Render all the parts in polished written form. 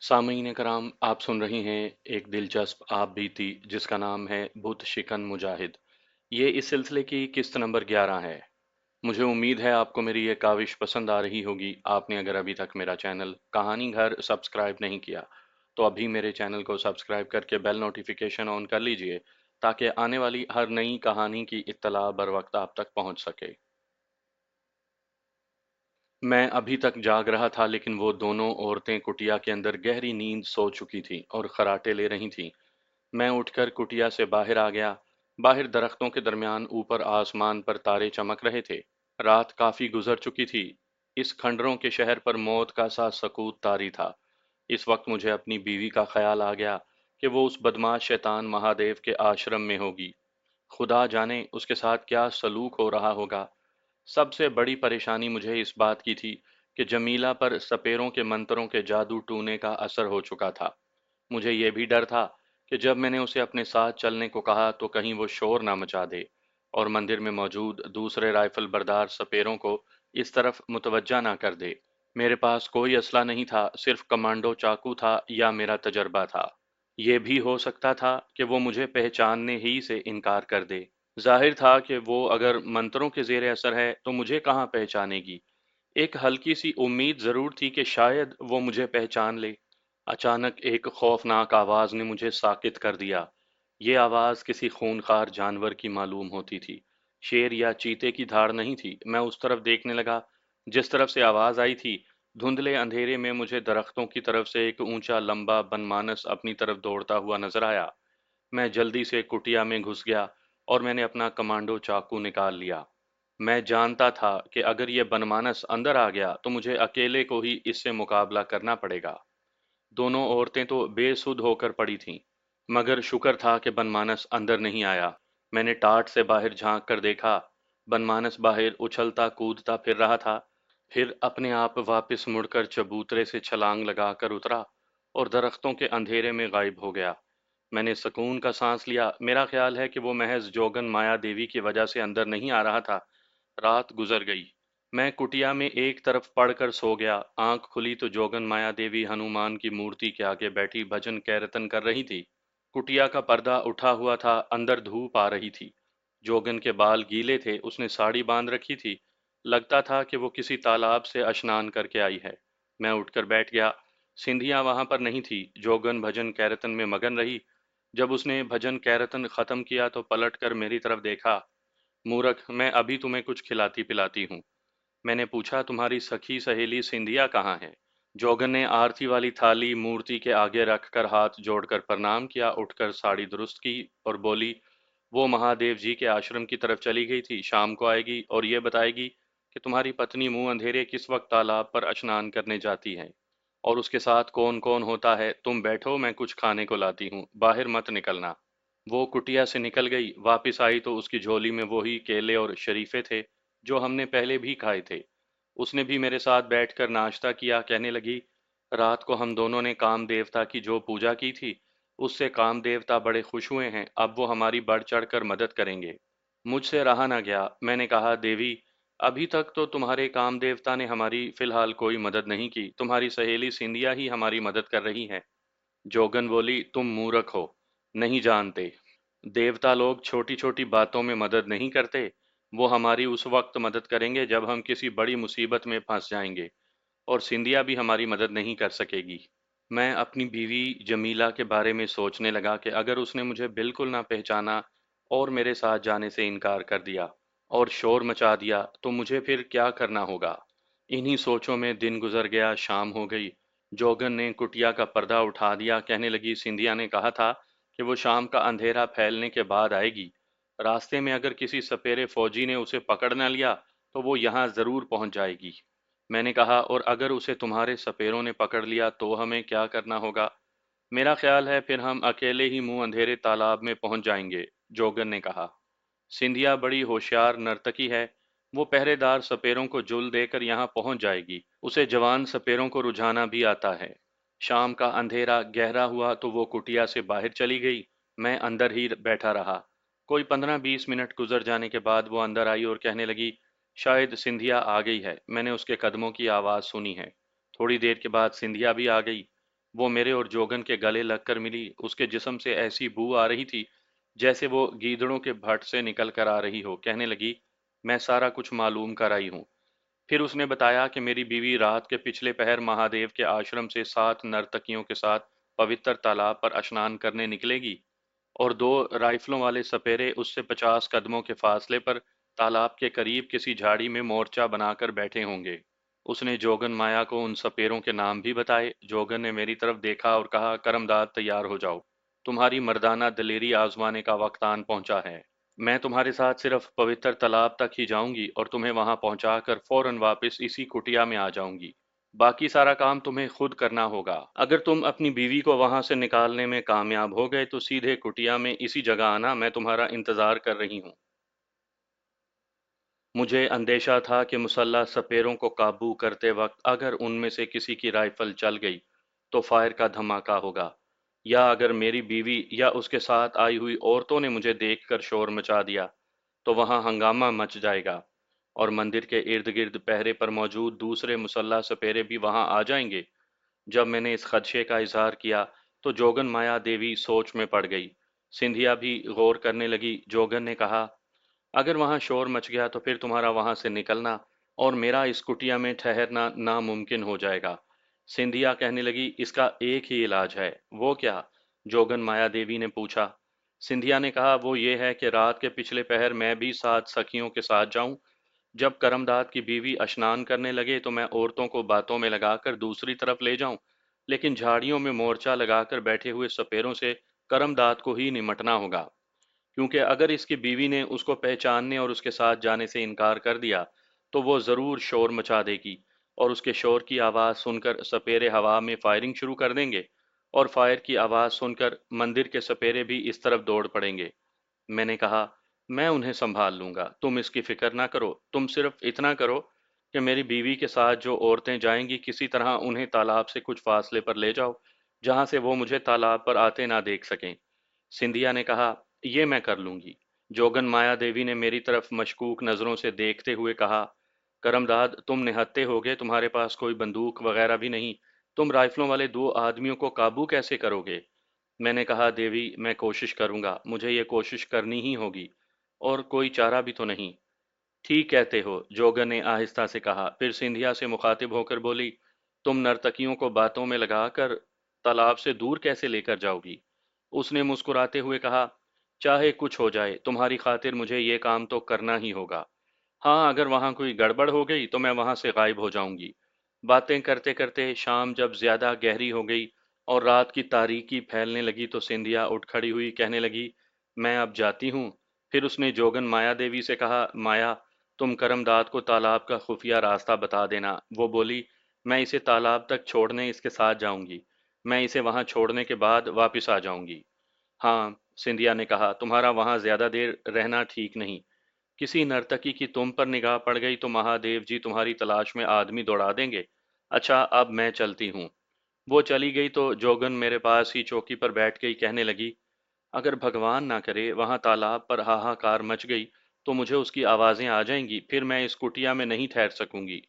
सामईन कराम, आप सुन रही हैं एक दिलचस्प आप बीती जिसका नाम है बुत शिकन मुजाहिद। ये इस सिलसिले की किस्त नंबर 11 है। मुझे उम्मीद है आपको मेरी ये काविश पसंद आ रही होगी। आपने अगर अभी तक मेरा चैनल कहानी घर सब्सक्राइब नहीं किया तो अभी मेरे चैनल को सब्सक्राइब करके बेल नोटिफिकेशन ऑन कर लीजिए ताकि आने वाली हर नई कहानी की इत्तला बर वक्त आप तक पहुंच सके। मैं अभी तक जाग रहा था लेकिन वो दोनों औरतें कुटिया के अंदर गहरी नींद सो चुकी थीं और खर्राटे ले रही थीं। मैं उठकर कुटिया से बाहर आ गया। बाहर दरख्तों के दरमियान ऊपर आसमान पर तारे चमक रहे थे। रात काफी गुजर चुकी थी। इस खंडरों के शहर पर मौत का सा सकूत तारी था। इस वक्त मुझे अपनी बीवी का ख्याल आ गया कि वो उस बदमाश शैतान महादेव के आश्रम में होगी। खुदा जाने उसके साथ क्या सलूक हो रहा होगा। सबसे बड़ी परेशानी मुझे इस बात की थी कि जमीला पर सपेरों के मंत्रों के जादू टूने का असर हो चुका था। मुझे ये भी डर था कि जब मैंने उसे अपने साथ चलने को कहा तो कहीं वो शोर ना मचा दे और मंदिर में मौजूद दूसरे राइफल बरदार सपेरों को इस तरफ मुतवज्जा ना कर दे। मेरे पास कोई असला नहीं था, सिर्फ कमांडो चाकू था या मेरा तजर्बा था। ये भी हो सकता था कि वो मुझे पहचानने ही से इनकार कर दे। जाहिर था कि वो अगर मंत्रों के जेर असर है तो मुझे कहाँ पहचानेगी। एक हल्की सी उम्मीद जरूर थी कि शायद वो मुझे पहचान ले। अचानक एक खौफनाक आवाज ने मुझे साकित कर दिया। ये आवाज किसी खूंखार जानवर की मालूम होती थी। शेर या चीते की धाड़ नहीं थी। मैं उस तरफ देखने लगा जिस तरफ से आवाज आई थी। धुंधले अंधेरे में मुझे दरख्तों की तरफ से एक ऊंचा लंबा बनमानस अपनी तरफ दौड़ता हुआ नजर आया। मैं जल्दी से कुटिया में घुस गया और मैंने अपना कमांडो चाकू निकाल लिया। मैं जानता था कि अगर ये बनमानस अंदर आ गया तो मुझे अकेले को ही इससे मुकाबला करना पड़ेगा। दोनों औरतें तो बेसुध होकर पड़ी थीं, मगर शुक्र था कि बनमानस अंदर नहीं आया। मैंने टाट से बाहर झांक कर देखा। बनमानस बाहर उछलता कूदता फिर रहा था, फिर अपने आप वापस मुड़कर चबूतरे से छलांग लगाकर उतरा और दरख्तों के अंधेरे में गायब हो गया। मैंने सुकून का सांस लिया। मेरा ख्याल है कि वो महज जोगन माया देवी की वजह से अंदर नहीं आ रहा था। रात गुजर गई। मैं कुटिया में एक तरफ पड़कर सो गया। आंख खुली तो जोगन माया देवी हनुमान की मूर्ति के आगे बैठी भजन कीर्तन कर रही थी। कुटिया का पर्दा उठा हुआ था, अंदर धूप आ रही थी। जोगन के बाल गीले थे, उसने साड़ी बांध रखी थी। लगता था कि वो किसी तालाब से स्नान करके आई है। मैं उठकर बैठ गया। सिंधिया वहां पर नहीं थी। जोगन भजन कीर्तन में मगन रही। जब उसने भजन कीर्तन खत्म किया तो पलटकर मेरी तरफ देखा। मूर्ख, मैं अभी तुम्हें कुछ खिलाती पिलाती हूँ। मैंने पूछा, तुम्हारी सखी सहेली सिंधिया कहाँ है? जोगन ने आरती वाली थाली मूर्ति के आगे रखकर हाथ जोड़कर प्रणाम किया, उठकर साड़ी दुरुस्त की और बोली, वो महादेव जी के आश्रम की तरफ चली गई थी, शाम को आएगी और ये बताएगी कि तुम्हारी पत्नी मुंह अंधेरे किस वक्त तालाब पर स्नान करने जाती है और उसके साथ कौन कौन होता है। तुम बैठो, मैं कुछ खाने को लाती हूँ, बाहर मत निकलना। वो कुटिया से निकल गई। वापस आई तो उसकी झोली में वही केले और शरीफे थे जो हमने पहले भी खाए थे। उसने भी मेरे साथ बैठकर नाश्ता किया। कहने लगी, रात को हम दोनों ने काम देवता की जो पूजा की थी उससे काम देवता बड़े खुश हुए हैं, अब वो हमारी बढ़ चढ़कर मदद करेंगे। मुझसे रहा ना गया। मैंने कहा, देवी, अभी तक तो तुम्हारे काम देवता ने हमारी फिलहाल कोई मदद नहीं की, तुम्हारी सहेली सिंधिया ही हमारी मदद कर रही है। जोगन बोली, तुम मूर्ख हो, नहीं जानते। देवता लोग छोटी छोटी बातों में मदद नहीं करते। वो हमारी उस वक्त मदद करेंगे जब हम किसी बड़ी मुसीबत में फंस जाएंगे, और सिंधिया भी हमारी मदद नहीं कर सकेगी। मैं अपनी बीवी जमीला के बारे में सोचने लगा कि अगर उसने मुझे बिल्कुल ना पहचाना और मेरे साथ जाने से इनकार कर दिया और शोर मचा दिया तो मुझे फिर क्या करना होगा। इन्हीं सोचों में दिन गुजर गया। शाम हो गई। जोगन ने कुटिया का पर्दा उठा दिया। कहने लगी, सिंधिया ने कहा था कि वो शाम का अंधेरा फैलने के बाद आएगी। रास्ते में अगर किसी सपेरे फौजी ने उसे पकड़ न लिया तो वो यहाँ जरूर पहुंच जाएगी। मैंने कहा, और अगर उसे तुम्हारे सपेरों ने पकड़ लिया तो हमें क्या करना होगा? मेरा ख्याल है फिर हम अकेले ही मुंह अंधेरे तालाब में पहुंच जाएंगे, जोगन ने कहा। सिंधिया बड़ी होशियार नर्तकी है। वो पहरेदार सपेरों को जुल देकर यहाँ पहुंच जाएगी। उसे जवान सपेरों को रुझाना भी आता है। शाम का अंधेरा गहरा हुआ तो वो कुटिया से बाहर चली गई। मैं अंदर ही बैठा रहा। कोई 15-20 मिनट गुजर जाने के बाद वो अंदर आई और कहने लगी, शायद सिंधिया आ गई है, मैंने उसके कदमों की आवाज़ सुनी है। थोड़ी देर के बाद सिंधिया भी आ गई। وہ میرے اور جوگن کے گلے لگ کر ملی۔ اس کے جسم سے ایسی بو آ رہی تھی جیسے وہ گیدڑوں کے بھٹ سے نکل کر آ رہی ہو۔ کہنے لگی، میں سارا کچھ معلوم کر آئی ہوں۔ پھر اس نے بتایا کہ میری بیوی رات کے پچھلے پہر مہادیو کے آشرم سے 7 نرتکیوں کے ساتھ پوتر تالاب پر اشنان کرنے نکلے گی، اور 2 رائفلوں والے سپیرے اس سے 50 قدموں کے فاصلے پر تالاب کے قریب کسی جھاڑی میں مورچہ بنا کر بیٹھے ہوں گے۔ اس نے جوگن مایا کو ان سپیروں کے نام بھی بتائے۔ جوگن نے میری طرف دیکھا اور کہا، کرم داد تیار ہو جاؤ، تمہاری مردانہ دلیری آزمانے کا وقت آن پہنچا ہے۔ میں تمہارے ساتھ صرف پوتر تالاب تک ہی جاؤں گی اور تمہیں وہاں پہنچا کر فوراً واپس اسی کٹیا میں آ جاؤں گی۔ باقی سارا کام تمہیں خود کرنا ہوگا۔ اگر تم اپنی بیوی کو وہاں سے نکالنے میں کامیاب ہو گئے تو سیدھے کٹیا میں اسی جگہ آنا، میں تمہارا انتظار کر رہی ہوں۔ مجھے اندیشہ تھا کہ مسلح سپیروں کو قابو کرتے وقت اگر ان میں سے کسی کی رائفل چل گئی تو فائر کا دھماکہ ہوگا، یا اگر میری بیوی یا اس کے ساتھ آئی ہوئی عورتوں نے مجھے دیکھ کر شور مچا دیا تو وہاں ہنگامہ مچ جائے گا، اور مندر کے ارد گرد پہرے پر موجود دوسرے مسلح سپیرے بھی وہاں آ جائیں گے۔ جب میں نے اس خدشے کا اظہار کیا تو جوگن مایا دیوی سوچ میں پڑ گئی۔ سندھیا بھی غور کرنے لگی۔ جوگن نے کہا، اگر وہاں شور مچ گیا تو پھر تمہارا وہاں سے نکلنا اور میرا اس کٹیا میں ٹھہرنا ناممکن ہو جائے گا۔ سندھیا کہنے لگی، اس کا ایک ہی علاج ہے۔ وہ کیا؟ جوگن مایا دیوی نے پوچھا۔ سندھیا نے کہا، وہ یہ ہے کہ رات کے پچھلے پہر میں بھی 7 سکھیوں کے ساتھ جاؤں۔ جب کرم داد کی بیوی اشنان کرنے لگے تو میں عورتوں کو باتوں میں لگا کر دوسری طرف لے جاؤں، لیکن جھاڑیوں میں مورچہ لگا کر بیٹھے ہوئے سپیروں سے کرم داد کو ہی نمٹنا ہوگا، کیونکہ اگر اس کی بیوی نے اس کو پہچاننے اور اس کے ساتھ جانے سے انکار کر دیا تو وہ ضرور شور مچا دے گی، اور اس کے شور کی آواز سن کر سپیرے ہوا میں فائرنگ شروع کر دیں گے، اور فائر کی آواز سن کر مندر کے سپیرے بھی اس طرف دوڑ پڑیں گے۔ میں نے کہا، میں انہیں سنبھال لوں گا، تم اس کی فکر نہ کرو، تم صرف اتنا کرو کہ میری بیوی کے ساتھ جو عورتیں جائیں گی کسی طرح انہیں تالاب سے کچھ فاصلے پر لے جاؤ، جہاں سے وہ مجھے تالاب پر آتے نہ دیکھ سکیں۔ سندھیا نے کہا، یہ میں کر لوں گی۔ جوگن مایا دیوی نے میری طرف مشکوک نظروں سے دیکھتے ہوئے کہا، کرم داد تم نہتے ہوگے، تمہارے پاس کوئی بندوق وغیرہ بھی نہیں، تم رائفلوں والے 2 آدمیوں کو قابو کیسے کرو گے؟ میں نے کہا، دیوی میں کوشش کروں گا، مجھے یہ کوشش کرنی ہی ہوگی، اور کوئی چارہ بھی تو نہیں۔ ٹھیک کہتے ہو، جوگن نے آہستہ سے کہا۔ پھر سندھیا سے مخاطب ہو کر بولی، تم نرتکیوں کو باتوں میں لگا کر تالاب سے دور کیسے لے کر جاؤ گی؟ اس نے مسکراتے ہوئے کہا، چاہے کچھ ہو جائے تمہاری خاطر مجھے یہ کام تو کرنا ہی ہوگا۔ ہاں، اگر وہاں کوئی گڑبڑ ہو گئی تو میں وہاں سے غائب ہو جاؤں گی۔ باتیں کرتے کرتے شام جب زیادہ گہری ہو گئی اور رات کی تاریکی پھیلنے لگی تو سندھیا اٹھ کھڑی ہوئی کہنے لگی، میں اب جاتی ہوں۔ پھر اس نے جوگن مایا دیوی سے کہا، مایا تم کرم داد کو تالاب کا خفیہ راستہ بتا دینا۔ وہ بولی، میں اسے تالاب تک چھوڑنے اس کے ساتھ جاؤں گی، میں اسے وہاں چھوڑنے کے بعد واپس آ جاؤں گی۔ ہاں، سندھیا نے کہا، تمہارا وہاں زیادہ دیر رہنا ٹھیک نہیں، کسی نرتکی کی تم پر نگاہ پڑ گئی تو مہادیو جی تمہاری تلاش میں آدمی دوڑا دیں گے۔ اچھا، اب میں چلتی ہوں۔ وہ چلی گئی تو جوگن میرے پاس ہی چوکی پر بیٹھ گئی، کہنے لگی، اگر بھگوان نہ کرے وہاں تالاب پر ہاہاکار مچ گئی تو مجھے اس کی آوازیں آ جائیں گی، پھر میں اس کٹیا میں نہیں ٹھہر سکوں گی۔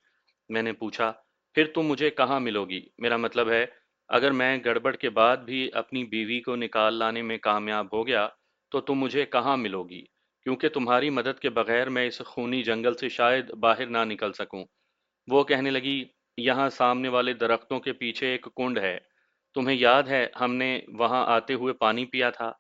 میں نے پوچھا، پھر تم مجھے کہاں ملو گی؟ میرا مطلب ہے، اگر میں گڑبڑ کے بعد بھی اپنی بیوی کو نکال لانے میں کامیاب ہو گیا تو تم مجھے کہاں ملو گی؟ کیونکہ تمہاری مدد کے بغیر میں اس خونی جنگل سے شاید باہر نہ نکل سکوں۔ وہ کہنے لگی، یہاں سامنے والے درختوں کے پیچھے ایک کنڈ ہے، تمہیں یاد ہے ہم نے وہاں آتے ہوئے پانی پیا تھا؟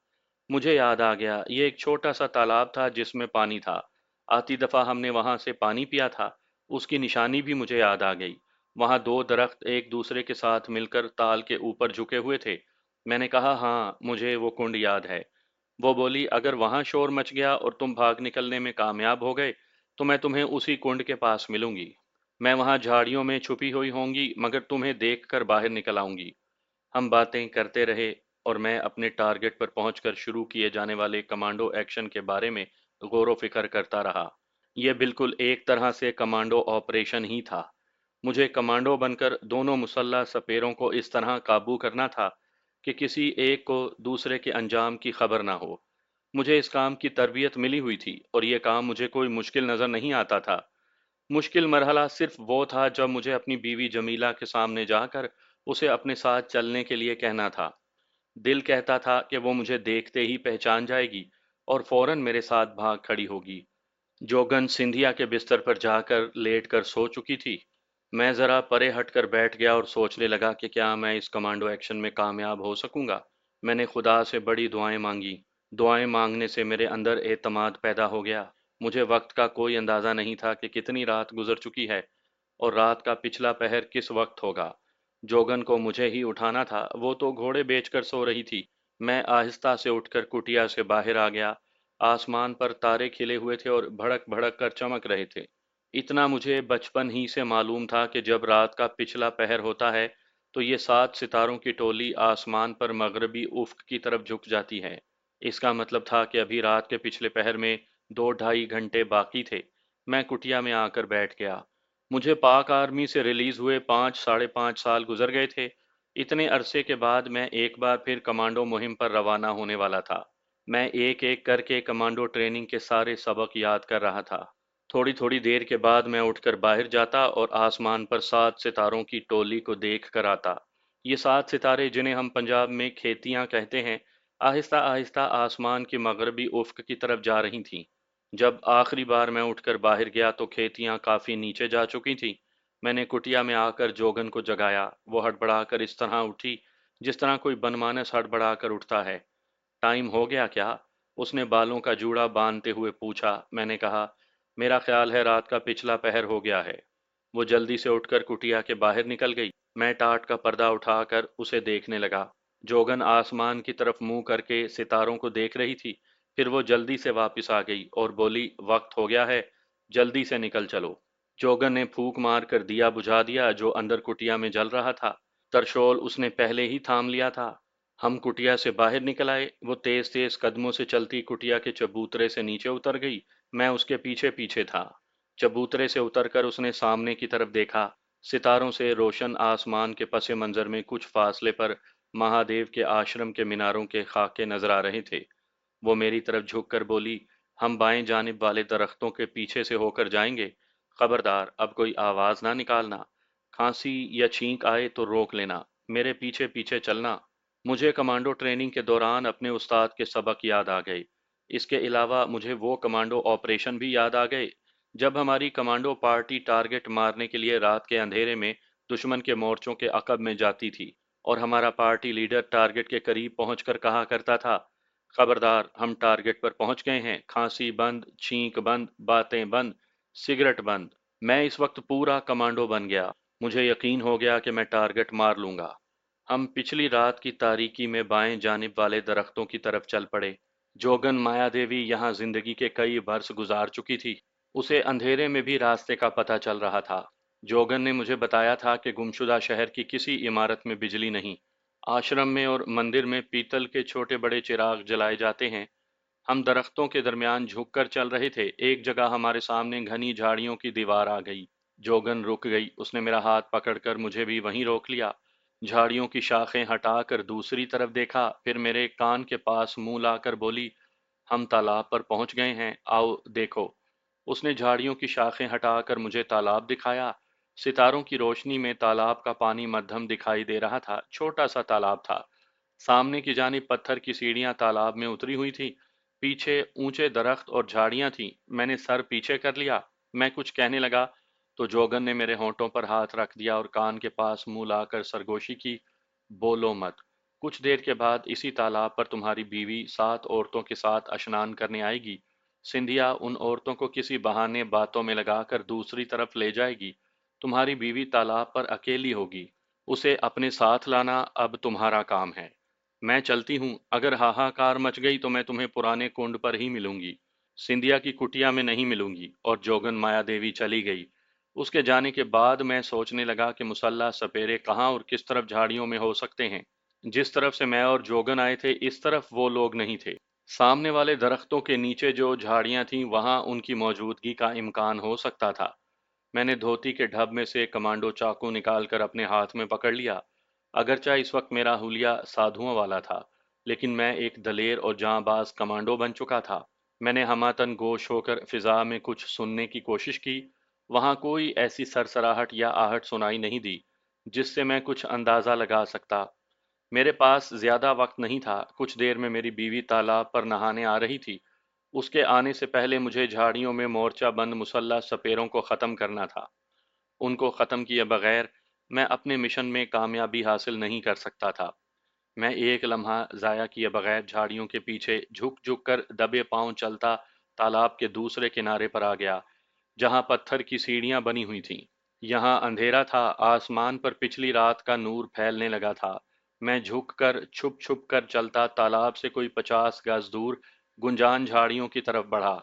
مجھے یاد آ گیا، یہ ایک چھوٹا سا تالاب تھا جس میں پانی تھا، آتی دفعہ ہم نے وہاں سے پانی پیا تھا، اس کی نشانی بھی مجھے یاد آ گئی۔ وہاں 2 درخت ایک دوسرے کے ساتھ مل کر تال کے اوپر جھکے ہوئے تھے۔ میں نے کہا، ہاں مجھے وہ کنڈ یاد ہے۔ وہ بولی، اگر وہاں شور مچ گیا اور تم بھاگ نکلنے میں کامیاب ہو گئے تو میں تمہیں اسی کنڈ کے پاس ملوں گی، میں وہاں جھاڑیوں میں چھپی ہوئی ہوں گی مگر تمہیں دیکھ کر باہر نکل آؤں گی۔ ہم باتیں کرتے رہے اور میں اپنے ٹارگٹ پر پہنچ کر شروع کیے جانے والے کمانڈو ایکشن کے بارے میں غور و فکر کرتا رہا۔ یہ بالکل ایک طرح سے کمانڈو آپریشن ہی تھا۔ مجھے کمانڈو بن کر دونوں مسلح سپیروں کو اس طرح قابو کرنا تھا کہ کسی ایک کو دوسرے کے انجام کی خبر نہ ہو۔ مجھے اس کام کی تربیت ملی ہوئی تھی اور یہ کام مجھے کوئی مشکل نظر نہیں آتا تھا۔ مشکل مرحلہ صرف وہ تھا جب مجھے اپنی بیوی جمیلہ کے سامنے جا کر उसे अपने साथ चलने के लिए कहना था। दिल कहता था कि वो मुझे देखते ही पहचान जाएगी और फौरन मेरे साथ भाग खड़ी होगी। जोगन सिंधिया के बिस्तर पर जाकर लेटकर सो चुकी थी। मैं जरा परे हटकर बैठ गया और सोचने लगा कि क्या मैं इस कमांडो एक्शन में कामयाब हो सकूंगा। मैंने खुदा से बड़ी दुआएं मांगी। दुआएं मांगने से मेरे अंदर एतमाद पैदा हो गया। मुझे वक्त का कोई अंदाजा नहीं था कि कितनी रात गुजर चुकी है और रात का पिछला पहर किस वक्त होगा। जोगन को मुझे ही उठाना था, वो तो घोड़े बेचकर सो रही थी। मैं आहिस्ता से उठकर कुटिया से बाहर आ गया। आसमान पर तारे खिले हुए थे और भड़क भड़क कर चमक रहे थे। इतना मुझे बचपन ही से मालूम था कि जब रात का पिछला पहर होता है तो ये 7 सितारों की टोली आसमान पर मगरबी उफ्क की तरफ झुक जाती है। इसका मतलब था कि अभी रात के पिछले पहर में 2 ढाई घंटे बाकी थे। मैं कुटिया में आकर बैठ गया। मुझे पाक आर्मी से रिलीज हुए 5 साढ़े 5 साल गुजर गए थे। इतने अरसे के बाद मैं एक बार फिर कमांडो मुहिम पर रवाना होने वाला था। मैं एक एक करके कमांडो ट्रेनिंग के सारे सबक याद कर रहा था। थोड़ी थोड़ी देर के बाद मैं उठकर बाहर जाता और आसमान पर 7 सितारों की टोली को देख कर आता। ये 7 सितारे, जिन्हें हम पंजाब में खेतियां कहते हैं, आहिस्ता आहिस्ता आसमान की मगरबी उफ्क की तरफ जा रही थीं। जब आखिरी बार मैं उठकर बाहर गया तो खेतियां काफी नीचे जा चुकी थीं। मैंने कुटिया में आकर जोगन को जगाया। वो हड़बड़ाकर इस तरह उठी जिस तरह कोई बनमानस हड़बड़ाकर उठता है। टाइम हो गया क्या? उसने बालों का जूड़ा बांधते हुए पूछा। मैंने कहा, मेरा ख्याल है रात का पिछला पहर हो गया है। वो जल्दी से उठकर कुटिया के बाहर निकल गई। मैं टाट का पर्दा उठाकर उसे देखने लगा। जोगन आसमान की तरफ मुंह करके सितारों को देख रही थी। फिर वो जल्दी से वापस आ गई और बोली, वक्त हो गया है, जल्दी से निकल चलो। जोगन ने फूंक मार कर दिया बुझा दिया जो अंदर कुटिया में जल रहा था। तरशोल उसने पहले ही थाम लिया था। हम कुटिया से बाहर निकल आए। वो तेज तेज कदमों से चलती कुटिया के चबूतरे से नीचे उतर गई। मैं उसके पीछे पीछे था। चबूतरे से उतरकर उसने सामने की तरफ देखा। सितारों से रोशन आसमान के पसे मंजर में कुछ फासले पर महादेव के आश्रम के मीनारों के खाके नजर आ रहे थे। वो मेरी तरफ झुककर बोली, हम बाएं जानिब वाले दरख्तों के पीछे से होकर जाएंगे। खबरदार अब कोई आवाज ना निकालना। खांसी या छींक आए तो रोक लेना। मेरे पीछे पीछे चलना। मुझे कमांडो ट्रेनिंग के दौरान अपने उस्ताद के सबक याद आ गए। इसके अलावा मुझे वो कमांडो ऑपरेशन भी याद आ गए जब हमारी कमांडो पार्टी टारगेट मारने के लिए रात के अंधेरे में दुश्मन के मोर्चों के अकब में जाती थी और हमारा पार्टी लीडर टारगेट के करीब पहुंचकर कहा करता था, खबरदार हम टारगेट पर पहुंच गए हैं, खांसी बंद, छींक बंद, बातें बंद, सिगरेट बंद। मैं इस वक्त पूरा कमांडो बन गया। मुझे यकीन हो गया कि मैं टारगेट मार लूंगा। हम पिछली रात की तारीकी में बाएं जानिब वाले दरख्तों की तरफ चल पड़े। जोगन माया देवी यहाँ जिंदगी के कई बरस गुजार चुकी थी। उसे अंधेरे में भी रास्ते का पता चल रहा था। जोगन ने मुझे बताया था कि गुमशुदा शहर की किसी इमारत में बिजली नहीं। आश्रम में और मंदिर में पीतल के छोटे बड़े चिराग जलाए जाते हैं। हम दरख्तों के दरमियान झुककर चल रहे थे। एक जगह हमारे सामने घनी झाड़ियों की दीवार आ गई। जोगन रुक गई। उसने मेरा हाथ पकड़कर मुझे भी वहीं रोक लिया। झाड़ियों की शाखें हटाकर दूसरी तरफ देखा, फिर मेरे कान के पास मुंह लाकर बोली, हम तालाब पर पहुंच गए हैं, आओ देखो। उसने झाड़ियों की शाखें हटाकर मुझे तालाब दिखाया। सितारों की रोशनी में तालाब का पानी मध्यम दिखाई दे रहा था। छोटा सा तालाब था। सामने की जानिब पत्थर की सीढ़ियां तालाब में उतरी हुई थी। पीछे ऊंचे दरख्त और झाड़ियां थीं। मैंने सर पीछे कर लिया। मैं कुछ कहने लगा तो जोगन ने मेरे होंठों पर हाथ रख दिया और कान के पास मुंह लाकर सरगोशी की, बोलो मत। कुछ देर के बाद इसी तालाब पर तुम्हारी बीवी 7 औरतों के साथ स्नान करने आएगी। सिंधिया उन औरतों को किसी बहाने बातों में लगाकर दूसरी तरफ ले जाएगी। तुम्हारी बीवी तालाब पर अकेली होगी। उसे अपने साथ लाना अब तुम्हारा काम है। मैं चलती हूँ। अगर हाहाकार मच गई तो मैं तुम्हें पुराने कुंड पर ही मिलूंगी, सिंधिया की कुटिया में नहीं मिलूंगी। और जोगन माया देवी चली गई। उसके जाने के बाद मैं सोचने लगा कि मुसल्ला सपेरे कहाँ और किस तरफ झाड़ियों में हो सकते हैं। जिस तरफ से मैं और जोगन आए थे इस तरफ वो लोग नहीं थे। सामने वाले दरख्तों के नीचे जो झाड़ियां थीं वहां उनकी मौजूदगी का इम्कान हो सकता था। मैंने धोती के ढब में से कमांडो चाकू निकालकर अपने हाथ में पकड़ लिया। अगरचा इस वक्त मेरा हुलिया साधुओं वाला था, लेकिन मैं एक दलेर और जांबाज कमांडो बन चुका था। मैंने हमातन गोश होकर फिजा में कुछ सुनने की कोशिश की। वहां कोई ऐसी सरसराहट या आहट सुनाई नहीं दी। जिससे मैं कुछ अंदाज़ा लगा सकता। मेरे पास ज़्यादा वक्त नहीं था। कुछ देर में मेरी बीवी तालाब पर नहाने आ रही थी। उसके आने से पहले मुझे झाड़ियों में मोर्चा बंद मुसल्लह सपेरों को ख़त्म करना था। उनको ख़त्म किए बगैर मैं अपने मिशन में कामयाबी हासिल नहीं कर सकता था। मैं एक लम्हा ज़ाया किए बगैर झाड़ियों के पीछे झुक झुक कर दबे पांव चलता तालाब के दूसरे किनारे पर आ गया, जहां पत्थर की सीढ़ियां बनी हुई थीं। यहाँ अंधेरा था, आसमान पर पिछली रात का नूर फैलने लगा था। मैं झुककर छुप छुप कर चलता तालाब से कोई 50 गज दूर गुंजान झाड़ियों की तरफ बढ़ा।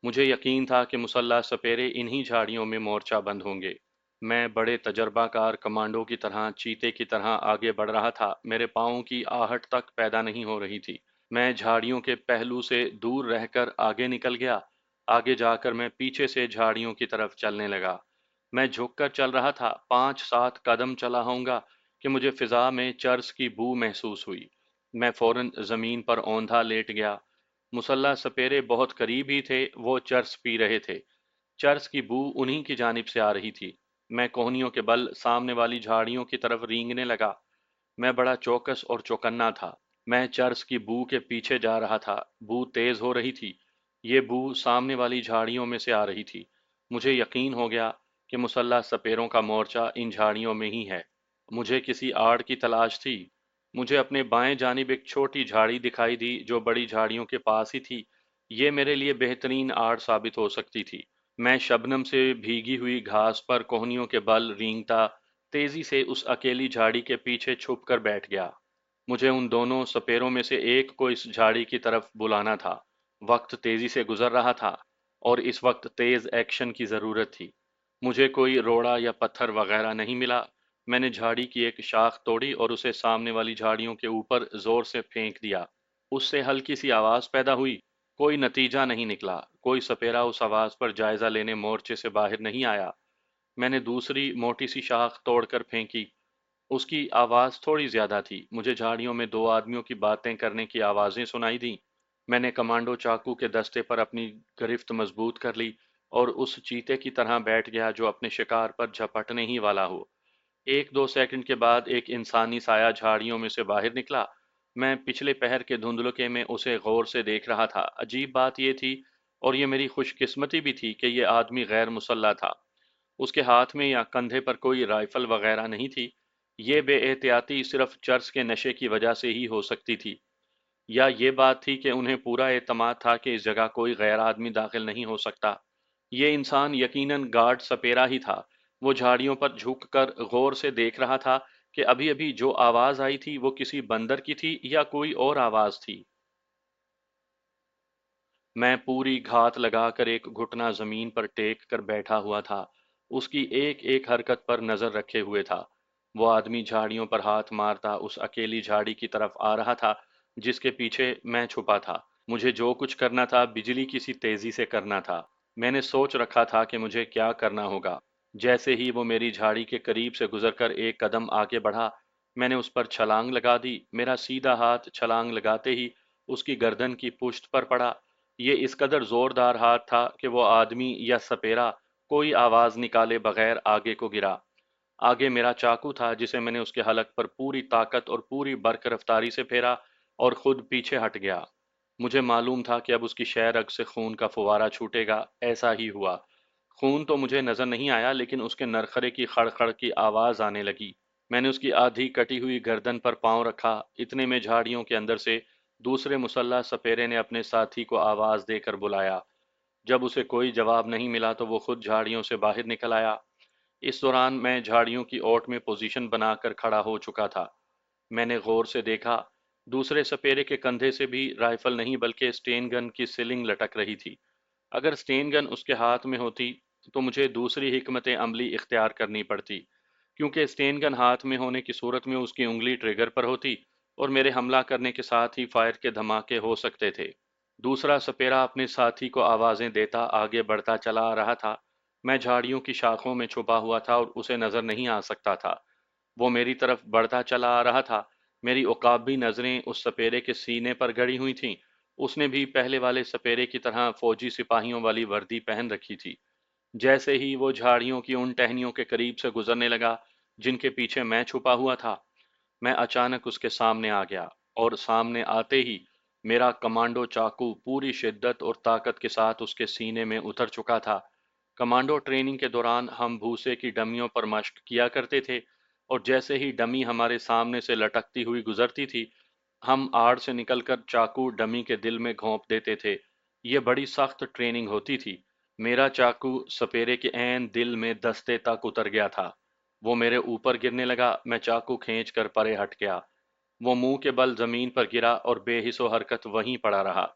मुझे यकीन था कि मुसल्ला सपेरे इन्हीं झाड़ियों में मोर्चा बंद होंगे। मैं बड़े तजर्बाकार कमांडो की तरह चीते की तरह आगे बढ़ रहा था। मेरे पाँवों की आहट तक पैदा नहीं हो रही थी। मैं झाड़ियों के पहलू से दूर रहकर आगे निकल गया। आगे जाकर मैं पीछे से झाड़ियों की तरफ चलने लगा। मैं झुककर चल रहा था। 5-7 कदम चला होऊंगा कि मुझे फिजा में चर्स की बू महसूस हुई। मैं फौरन जमीन पर औंधा लेट गया। मुसल्ला सपेरे बहुत करीब ही थे। वो चर्स पी रहे थे। चर्च की बू उन्हीं की जानिब से आ रही थी। मैं कोहनियों के बल सामने वाली झाड़ियों की तरफ रेंगने लगा। मैं बड़ा चौकस और चौकन्ना था। मैं चर्च की बू के पीछे जा रहा था। बू तेज हो रही थी। ये बू सामने वाली झाड़ियों में से आ रही थी। मुझे यकीन हो गया कि मुसल्ला सपेरों का मोर्चा इन झाड़ियों में ही है। मुझे किसी आड़ की तलाश थी। मुझे अपने बाएं जानिब एक छोटी झाड़ी दिखाई दी जो बड़ी झाड़ियों के पास ही थी। ये मेरे लिए बेहतरीन आड़ साबित हो सकती थी। मैं शबनम से भीगी हुई घास पर कोहनियों के बल रेंगता तेजी से उस अकेली झाड़ी के पीछे छुप कर बैठ गया। मुझे उन दोनों सपेरों में से एक को इस झाड़ी की तरफ बुलाना था। वक्त तेजी से गुजर रहा था और इस वक्त तेज एक्शन की जरूरत थी। मुझे कोई रोड़ा या पत्थर वगैरह नहीं मिला। मैंने झाड़ी की एक शाख तोड़ी और उसे सामने वाली झाड़ियों के ऊपर जोर से फेंक दिया। उससे हल्की सी आवाज पैदा हुई। कोई नतीजा नहीं निकला। कोई सपेरा उस आवाज पर जायजा लेने मोर्चे से बाहर नहीं आया। मैंने दूसरी मोटी सी शाख तोड़कर फेंकी। उसकी आवाज थोड़ी ज्यादा थी। मुझे झाड़ियों में दो आदमियों की बातें करने की आवाजें सुनाई दी। मैंने कमांडो चाकू के दस्ते पर अपनी गिरफ्त मजबूत कर ली और उस चीते की तरह बैठ गया जो अपने शिकार पर झपटने ही वाला हो। 1-2 सेकंड के बाद एक इंसानी साया झाड़ियों में से बाहर निकला। मैं पिछले पहर के धुंधलके में उसे गौर से देख रहा था। अजीब बात यह थी, और ये मेरी खुशकिस्मती भी थी, कि यह आदमी गैर मुसल्ला था। उसके हाथ में या कंधे पर कोई राइफल वगैरह नहीं थी। ये बेएहतियाती सिर्फ चर्च के नशे की वजह से ही हो सकती थी, या ये बात थी कि उन्हें पूरा एतमाद था कि इस जगह कोई गैर आदमी दाखिल नहीं हो सकता। ये इंसान यकीनन गार्ड सपेरा ही था। वो झाड़ियों पर झुककर गौर से देख रहा था कि अभी अभी जो आवाज आई थी वो किसी बंदर की थी या कोई और आवाज थी। मैं पूरी घात लगाकर एक घुटना जमीन पर टेक कर बैठा हुआ था, उसकी एक एक हरकत पर नजर रखे हुए था। वो आदमी झाड़ियों पर हाथ मारता उस अकेली झाड़ी की तरफ आ रहा था जिसके पीछे मैं छुपा था। मुझे जो कुछ करना था बिजली की सी तेजी से करना था। मैंने सोच रखा था कि मुझे क्या करना होगा। जैसे ही वो मेरी झाड़ी के करीब से गुजरकर एक कदम आगे बढ़ा, मैंने उस पर छलांग लगा दी। मेरा सीधा हाथ छलांग लगाते ही उसकी गर्दन की पुष्ट पर पड़ा। ये इस कदर जोरदार हाथ था कि वो आदमी या सपेरा कोई आवाज निकाले बगैर आगे को गिरा। आगे मेरा चाकू था जिसे मैंने उसके हलक पर पूरी ताकत और पूरी बर्क रफ्तारी से फेरा और खुद पीछे हट गया। मुझे मालूम था कि अब उसकी शह रग से खून का फुवारा छूटेगा। ऐसा ही हुआ। खून तो मुझे नजर नहीं आया, लेकिन उसके नरखरे की खड़खड़ की आवाज आने लगी। मैंने उसकी आधी कटी हुई गर्दन पर पांव रखा। इतने में झाड़ियों के अंदर से दूसरे मुसल्ला सपेरे ने अपने साथी को आवाज देकर बुलाया। जब उसे कोई जवाब नहीं मिला तो वो खुद झाड़ियों से बाहर निकल आया। इस दौरान मैं झाड़ियों की ओट में पोजीशन बनाकर खड़ा हो चुका था। मैंने गौर से देखा, दूसरे सपेरे के कंधे से भी राइफल नहीं बल्कि स्टेन गन की सिलिंग लटक रही थी। अगर स्टेन गन उसके हाथ में होती तो मुझे दूसरी हिकमत अमली इख्तियार करनी पड़ती, क्योंकि स्टेन गन हाथ में होने की सूरत में उसकी उंगली ट्रिगर पर होती और मेरे हमला करने के साथ ही फायर के धमाके हो सकते थे। दूसरा सपेरा अपने साथी को आवाजें देता आगे बढ़ता चला आ रहा था। मैं झाड़ियों की शाखों में छुपा हुआ था और उसे नजर नहीं आ सकता था। वो मेरी तरफ बढ़ता चला आ रहा था। मेरी उकाबी नजरें उस सपेरे के सीने पर गड़ी हुई थीं। उसने भी पहले वाले सपेरे की तरह फौजी सिपाहियों वाली वर्दी पहन रखी थी। जैसे ही वो झाड़ियों की उन टहनियों के करीब से गुजरने लगा, जिनके पीछे मैं छुपा हुआ था। मैं अचानक उसके सामने आ गया और सामने आते ही मेरा कमांडो चाकू पूरी शिद्दत और ताकत के साथ उसके सीने में उतर चुका था। कमांडो ट्रेनिंग के दौरान हम भूसे की डमियों पर मशक किया करते थे और जैसे ही डमी हमारे सामने से लटकती हुई गुजरती थी, हम आड़ से निकलकर चाकू डमी के दिल में घोंप देते थे। ये बड़ी सख्त ट्रेनिंग होती थी। मेरा चाकू सपेरे के ऐन दिल में दस्ते तक उतर गया था। वो मेरे ऊपर गिरने लगा। मैं चाकू खींच कर परे हट गया। वो मुंह के बल जमीन पर गिरा और बेहिसो हरकत वहीं पड़ा रहा।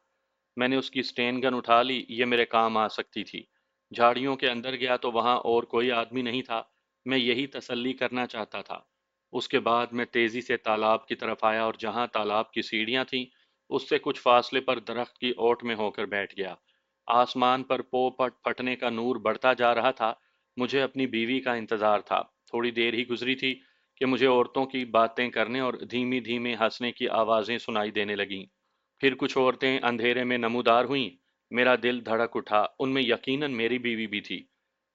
मैंने उसकी स्टेन गन उठा ली, ये मेरे काम आ सकती थी। झाड़ियों के अंदर गया तो वहां और कोई आदमी नहीं था। मैं यही तसल्ली करना चाहता था। उसके बाद मैं तेजी से तालाब की तरफ आया और जहां तालाब की सीढ़ियां थीं, उससे कुछ फासले पर दरख्त की ओट में होकर बैठ गया। आसमान पर पोपट फटने का नूर बढ़ता जा रहा था। मुझे अपनी बीवी का इंतजार था। थोड़ी देर ही गुजरी थी कि मुझे औरतों की बातें करने और धीमी धीमे हंसने की आवाजें सुनाई देने लगीं। फिर कुछ औरतें अंधेरे में नमूदार हुईं। मेरा दिल धड़क उठा। उनमें यकीनन मेरी बीवी भी थी।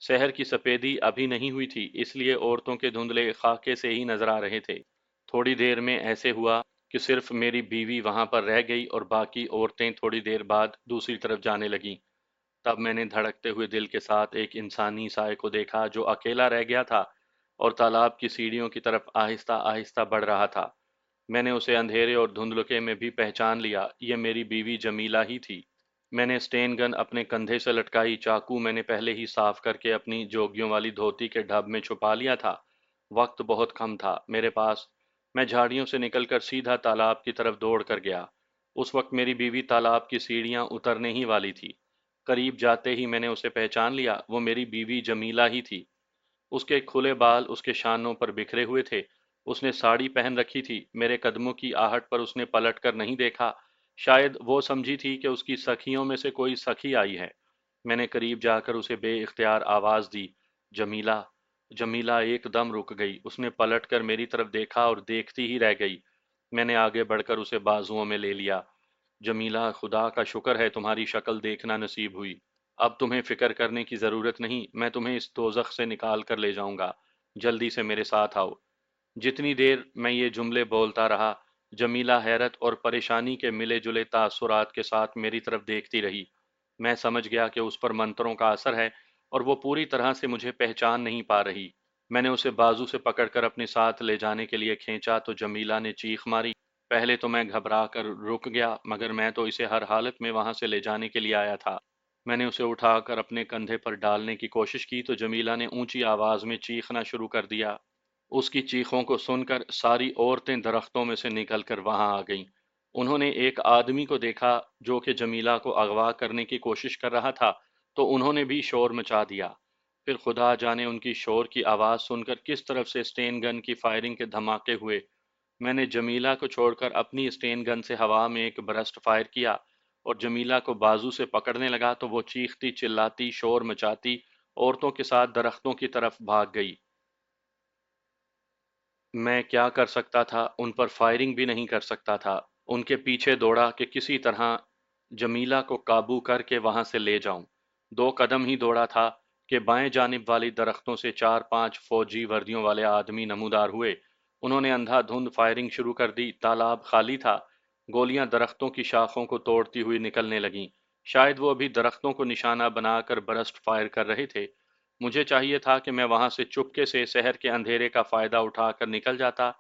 शहर की सफेदी अभी नहीं हुई थी, इसलिए औरतों के धुंधले खाके से ही नजर आ रहे थे। थोड़ी देर में ऐसे हुआ कि सिर्फ मेरी बीवी वहां पर रह गई और बाकी औरतें थोड़ी देर बाद दूसरी तरफ जाने लगीं। तब मैंने धड़कते हुए दिल के साथ एक इंसानी साय को देखा जो अकेला रह गया था और तालाब की सीढ़ियों की तरफ आहिस्ता आहिस्ता बढ़ रहा था। मैंने उसे अंधेरे और धुंधलके में भी पहचान लिया। ये मेरी बीवी जमीला ही थी। मैंने स्टेन गन अपने कंधे से लटकाई। चाकू मैंने पहले ही साफ करके अपनी जोगियों वाली धोती के ढब में छुपा लिया था। वक्त बहुत कम था मेरे पास। मैं झाड़ियों से निकलकर सीधा तालाब की तरफ दौड़ कर गया। उस वक्त मेरी बीवी तालाब की सीढ़ियां उतरने ही वाली थी। करीब जाते ही मैंने उसे पहचान लिया। वो मेरी बीवी जमीला ही थी। उसके खुले बाल उसके शानों पर बिखरे हुए थे। उसने साड़ी पहन रखी थी। मेरे कदमों की आहट पर उसने पलट कर नहीं देखा। शायद वो समझी थी कि उसकी सखियों में से कोई सखी आई है। मैंने करीब जाकर उसे बेइख्तियार आवाज दी, जमीला। जमीला एकदम रुक गई। उसने पलटकर मेरी तरफ देखा और देखती ही रह गई। मैंने आगे बढ़कर उसे बाजुओं में ले लिया। जमीला, खुदा का शुक्र है तुम्हारी शक्ल देखना नसीब हुई। अब तुम्हें फिक्र करने की जरूरत नहीं। मैं तुम्हें इस दोजख से निकाल कर ले जाऊंगा। जल्दी से मेरे साथ आओ। जितनी देर मैं ये जुमले बोलता रहा, जमीला हैरत और परेशानी के मिले जुले तासुरात के साथ मेरी तरफ देखती रही। मैं समझ गया कि उस पर मंत्रों का असर है और वो पूरी तरह से मुझे पहचान नहीं पा रही। मैंने उसे बाजू से पकड़कर अपने साथ ले जाने के लिए खींचा तो जमीला ने चीख मारी। पहले तो मैं घबरा कर रुक गया, मगर मैं तो इसे हर हालत में वहां से ले जाने के लिए आया था। मैंने उसे उठाकर अपने कंधे पर डालने की कोशिश की तो जमीला ने ऊंची आवाज में चीखना शुरू कर दिया। उसकी चीखों को सुनकर सारी औरतें दरख्तों में से निकलकर वहां आ गईं। उन्होंने एक आदमी को देखा जो कि जमीला को अगवा करने की कोशिश कर रहा था, तो उन्होंने भी शोर मचा दिया। फिर खुदा जाने उनकी शोर की आवाज सुनकर किस तरफ से स्टेन गन की फायरिंग के धमाके हुए। मैंने जमीला को छोड़कर अपनी स्टेन गन से हवा में एक बरस्ट फायर किया और जमीला को बाजू से पकड़ने लगा तो वो चीखती चिल्लाती शोर मचाती औरतों के साथ दरख्तों की तरफ भाग गई। मैं क्या कर सकता था? उन पर फायरिंग भी नहीं कर सकता था। उनके पीछे दौड़ा कि किसी तरह जमीला को काबू करके वहां से ले जाऊं। 2 कदम ही दौड़ा था कि बाएं जानिब वाली दरख्तों से 4-5 फौजी वर्दियों वाले आदमी नमूदार हुए। उन्होंने अंधाधुंध फायरिंग शुरू कर दी। तालाब खाली था। गोलियां दरख्तों की शाखों को तोड़ती हुई निकलने लगीं। शायद वो अभी दरख्तों को निशाना बनाकर बरस्ट फायर कर रहे थे। मुझे चाहिए था कि मैं वहां से चुपके से शहर के अंधेरे का फायदा उठाकर निकल जाता।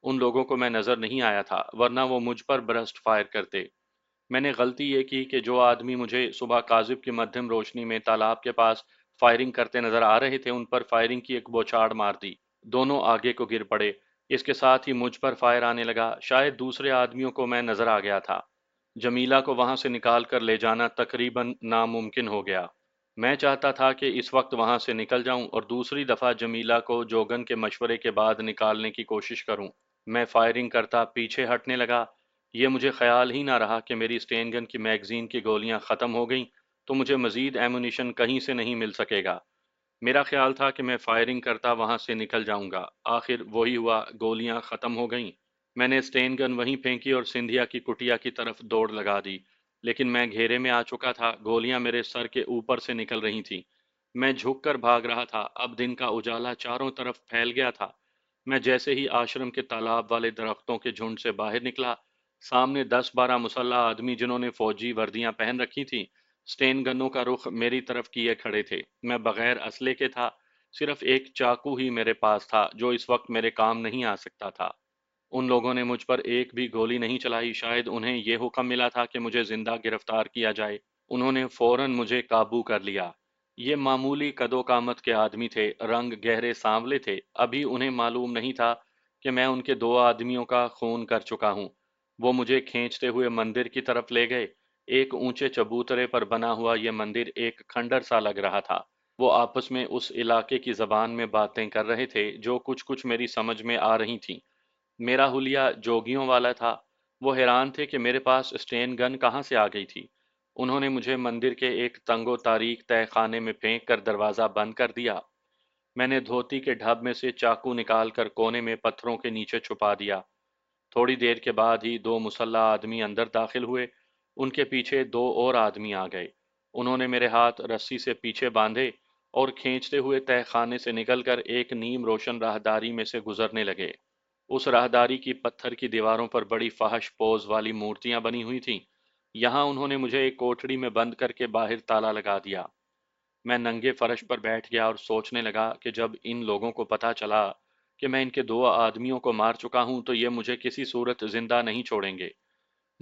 उन लोगों को मैं नजर नहीं आया था, वरना वो मुझ पर बरस्ट फायर करते। मैंने गलती ये की कि जो आदमी मुझे सुबह काजिब की मध्यम रोशनी में तालाब के पास फायरिंग करते नजर आ रहे थे, उन पर फायरिंग की एक बौछार मार दी। दोनों आगे को गिर पड़े। इसके साथ ही मुझ पर फायर आने लगा। शायद दूसरे आदमियों को मैं नजर आ गया था। जमीला को वहां से निकाल कर ले जाना तकरीबन नामुमकिन हो गया। मैं चाहता था कि इस वक्त वहां से निकल जाऊं और दूसरी दफा जमीला को जोगन के मशवरे के बाद निकालने की कोशिश करूं। मैं फायरिंग करता पीछे हटने लगा। ये मुझे ख्याल ही ना रहा कि मेरी स्टेन गन की मैगजीन की गोलियां खत्म हो गईं, तो मुझे मजीद एमुनिशन कहीं से नहीं मिल सकेगा। मेरा ख्याल था कि मैं फायरिंग करता वहां से निकल जाऊंगा। आखिर वही हुआ, गोलियां खत्म हो गईं। मैंने स्टेन गन वहीं फेंकी और सिंधिया की कुटिया की तरफ दौड़ लगा दी। लेकिन मैं घेरे में आ चुका था। गोलियां मेरे सर के ऊपर से निकल रही थीं। मैं झुक कर भाग रहा था। अब दिन का उजाला चारों तरफ फैल गया था। मैं जैसे ही आश्रम के तालाब वाले दरख्तों के झुंड से बाहर निकला, सामने 10-12 मुसल्ला आदमी जिन्होंने फौजी वर्दियां पहन रखी थीं, स्टेन गनों का रुख मेरी तरफ किए खड़े थे। मैं बगैर असले के था, सिर्फ एक चाकू ही मेरे पास था जो इस वक्त मेरे काम नहीं आ सकता था। उन लोगों ने मुझ पर एक भी गोली नहीं चलाई। शायद उन्हें यह हुक्म मिला था कि मुझे जिंदा गिरफ्तार किया जाए। उन्होंने फौरन मुझे काबू कर लिया। ये मामूली कदो-कामत के आदमी थे, रंग गहरे सांवले थे। अभी उन्हें मालूम नहीं था कि मैं उनके दो आदमियों का खून कर चुका हूँ। वो मुझे खींचते हुए मंदिर की तरफ ले गए। एक ऊंचे चबूतरे पर बना हुआ यह मंदिर एक खंडर सा लग रहा था। वो आपस में उस इलाके की जबान में बातें कर रहे थे जो कुछ कुछ मेरी समझ में आ रही थीं। मेरा हुलिया जोगियों वाला था। वो हैरान थे कि मेरे पास स्टेन गन कहाँ से आ गई थी। उन्होंने मुझे मंदिर के एक तंगो तारीक तहखाने में फेंक कर दरवाज़ा बंद कर दिया। मैंने धोती के ढब में से चाकू निकालकर कोने में पत्थरों के नीचे छुपा दिया। थोड़ी देर के बाद ही दो मुसल्ला आदमी अंदर दाखिल हुए। उनके पीछे दो और आदमी आ गए। उन्होंने मेरे हाथ रस्सी से पीछे बांधे और खींचते हुए तहखाने से निकलकर एक नीम रोशन राहदारी में से गुजरने लगे। उस राहदारी की पत्थर की दीवारों पर बड़ी फाहश पोज वाली मूर्तियां बनी हुई थीं। यहाँ उन्होंने मुझे एक कोठड़ी में बंद करके बाहर ताला लगा दिया। मैं नंगे फर्श पर बैठ गया और सोचने लगा कि जब इन लोगों को पता चला कि मैं इनके दो आदमियों को मार चुका हूं तो ये मुझे किसी सूरत जिंदा नहीं छोड़ेंगे।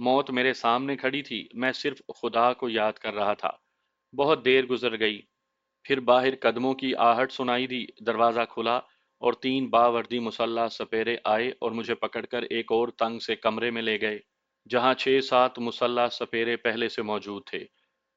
मौत मेरे सामने खड़ी थी। मैं सिर्फ खुदा को याद कर रहा था। बहुत देर गुजर गई। फिर बाहर कदमों की आहट सुनाई दी। दरवाज़ा खुला और तीन बावर्दी मुसल्ला सपेरे आए और मुझे पकड़कर एक और तंग से कमरे में ले गए, जहां 6-7 मुसल्ला सपेरे पहले से मौजूद थे।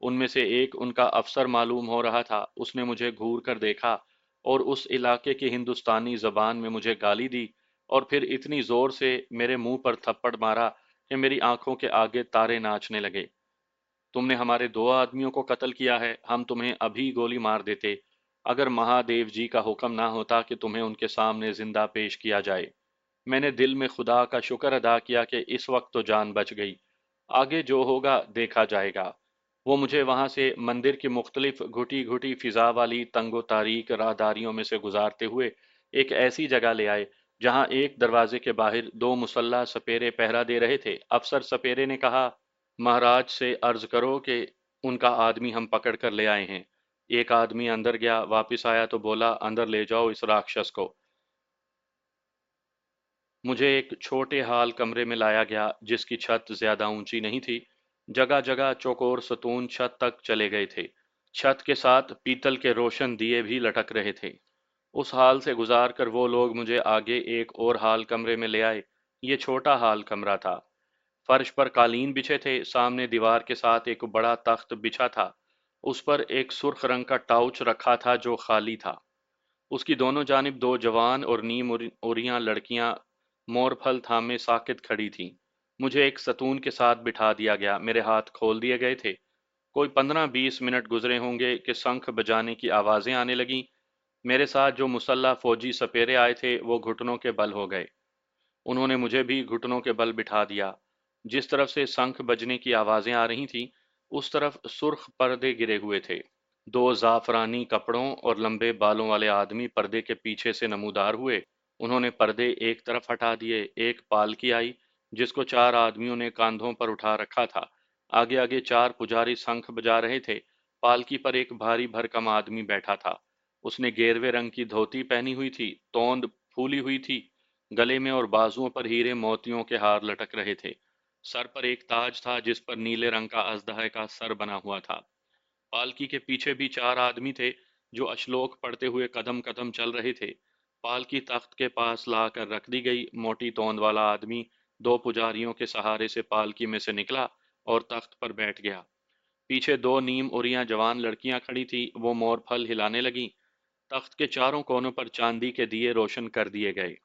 उनमें से एक उनका अफसर मालूम हो रहा था। उसने मुझे घूर कर देखा और उस इलाके की हिंदुस्तानी जबान में मुझे गाली दी और फिर इतनी जोर से मेरे मुंह पर थप्पड़ मारा कि मेरी आंखों के आगे तारे नाचने लगे। तुमने हमारे दो आदमियों को कत्ल किया है। हम तुम्हें अभी गोली मार देते अगर महादेव जी का हुक्म ना होता कि तुम्हें उनके सामने जिंदा पेश किया जाए। मैंने दिल में खुदा का शुक्र अदा किया कि इस वक्त तो जान बच गई। आगे जो होगा देखा जाएगा। वो मुझे वहां से मंदिर की मुख्तलिफ घुटी घुटी फिजा वाली तंगो तारीक राहदारियों में से गुजारते हुए एक ऐसी जगह ले आए जहां एक दरवाजे के बाहर दो मुसल्ला सपेरे पहरा दे रहे थे। अफसर सपेरे ने कहा, महाराज से अर्ज करो कि उनका आदमी हम पकड़ कर ले आए हैं। एक आदमी अंदर गया, वापस आया तो बोला, अंदर ले जाओ इस राक्षस को। मुझे एक छोटे हाल कमरे में लाया गया जिसकी छत ज्यादा ऊंची नहीं थी। जगह जगह चौकोर सतून छत तक चले गए थे। छत के साथ पीतल के रोशन दिए भी लटक रहे थे। उस हाल से गुजार कर वो लोग मुझे आगे एक और हाल कमरे में ले आए। ये छोटा हाल कमरा था। फर्श पर कालीन बिछे थे। सामने दीवार के साथ एक बड़ा तख्त बिछा था। उस पर एक सुर्ख रंग का टाउच रखा था जो खाली था। उसकी दोनों जानिब दो जवान और नीम ओरियां लड़कियां मोरफल थामे साकित खड़ी थीं। मुझे एक सतून के साथ बिठा दिया गया। मेरे हाथ खोल दिए गए थे। कोई 15-20 मिनट गुजरे होंगे कि शंख बजाने की आवाजें आने लगीं। मेरे साथ जो मुसल्ला फौजी सपेरे आए थे वो घुटनों के बल हो गए। उन्होंने मुझे भी घुटनों के बल बिठा दिया। जिस तरफ से शंख बजने की आवाजें आ रही थीं, उस तरफ सुर्ख पर्दे गिरे हुए थे। दो जाफरानी कपड़ों और लंबे बालों वाले आदमी पर्दे के पीछे से नमूदार हुए। उन्होंने पर्दे एक तरफ हटा दिए। एक पालकी आई जिसको चार आदमियों ने कांधों पर उठा रखा था। आगे आगे चार पुजारी शंख बजा रहे थे। पालकी पर एक भारी भरकम आदमी बैठा था। उसने गेरवे रंग की धोती पहनी हुई थी। तोंद फूली हुई थी। गले में और बाजुओं पर हीरे मोतियों के हार लटक रहे थे। सर पर एक ताज था जिस पर नीले रंग का अजदहे का सर बना हुआ था। पालकी के पीछे भी चार आदमी थे जो अश्लोक पढ़ते हुए कदम कदम चल रहे थे। पालकी तख्त के पास लाकर रख दी गई। मोटी तोंद वाला आदमी दो पुजारियों के सहारे से पालकी में से निकला और तख्त पर बैठ गया। पीछे दो नीम उरियां जवान लड़कियां खड़ी थी। वो मोर फल हिलाने लगीं। तख्त के चारों कोनों पर चांदी के दिए रोशन कर दिए गए।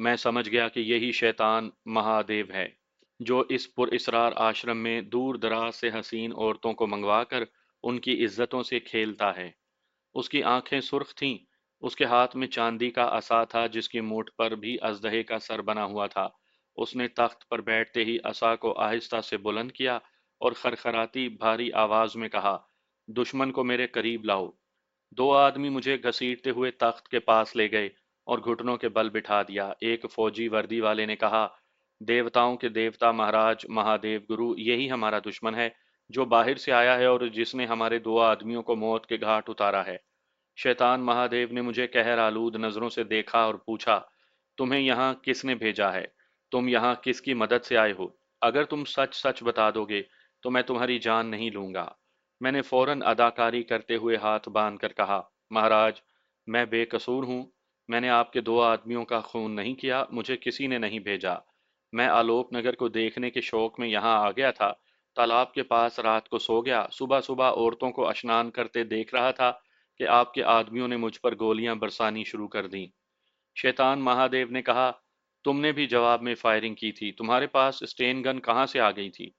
मैं समझ गया कि यही शैतान महादेव है जो इस पुरइसरार आश्रम में दूर दराज से हसीन औरतों को मंगवा कर उनकी इज्जतों से खेलता है। उसकी आंखें सुर्ख थीं। उसके हाथ में चांदी का असा था जिसकी मूठ पर भी अजदहे का सर बना हुआ था। उसने तख्त पर बैठते ही असा को आहिस्ता से बुलंद किया और खरखराती भारी आवाज में कहा, दुश्मन को मेरे करीब लाओ। दो आदमी मुझे घसीटते हुए तख्त के पास ले गए और घुटनों के बल बिठा दिया। एक फौजी वर्दी वाले ने कहा, देवताओं के देवता महाराज महादेव गुरु, यही हमारा दुश्मन है जो बाहर से आया है और जिसने हमारे दो आदमियों को मौत के घाट उतारा है। शैतान महादेव ने मुझे कहर आलूद नजरों से देखा और पूछा, तुम्हें यहाँ किसने भेजा है? तुम यहाँ किसकी मदद से आए हो? अगर तुम सच सच बता दोगे तो मैं तुम्हारी जान नहीं लूंगा। मैंने फौरन अदाकारी करते हुए हाथ बांध कर कहा, महाराज, मैं बेकसूर हूँ। मैंने आपके दो आदमियों का खून नहीं किया, मुझे किसी ने नहीं भेजा। मैं आलोक नगर को देखने के शौक में यहाँ आ गया था। तालाब के पास रात को सो गया। सुबह सुबह औरतों को स्नान करते देख रहा था कि आपके आदमियों ने मुझ पर गोलियां बरसानी शुरू कर दी। शैतान महादेव ने कहा, तुमने भी जवाब में फायरिंग की थी, तुम्हारे पास स्टेन गन कहाँ से आ गई थी?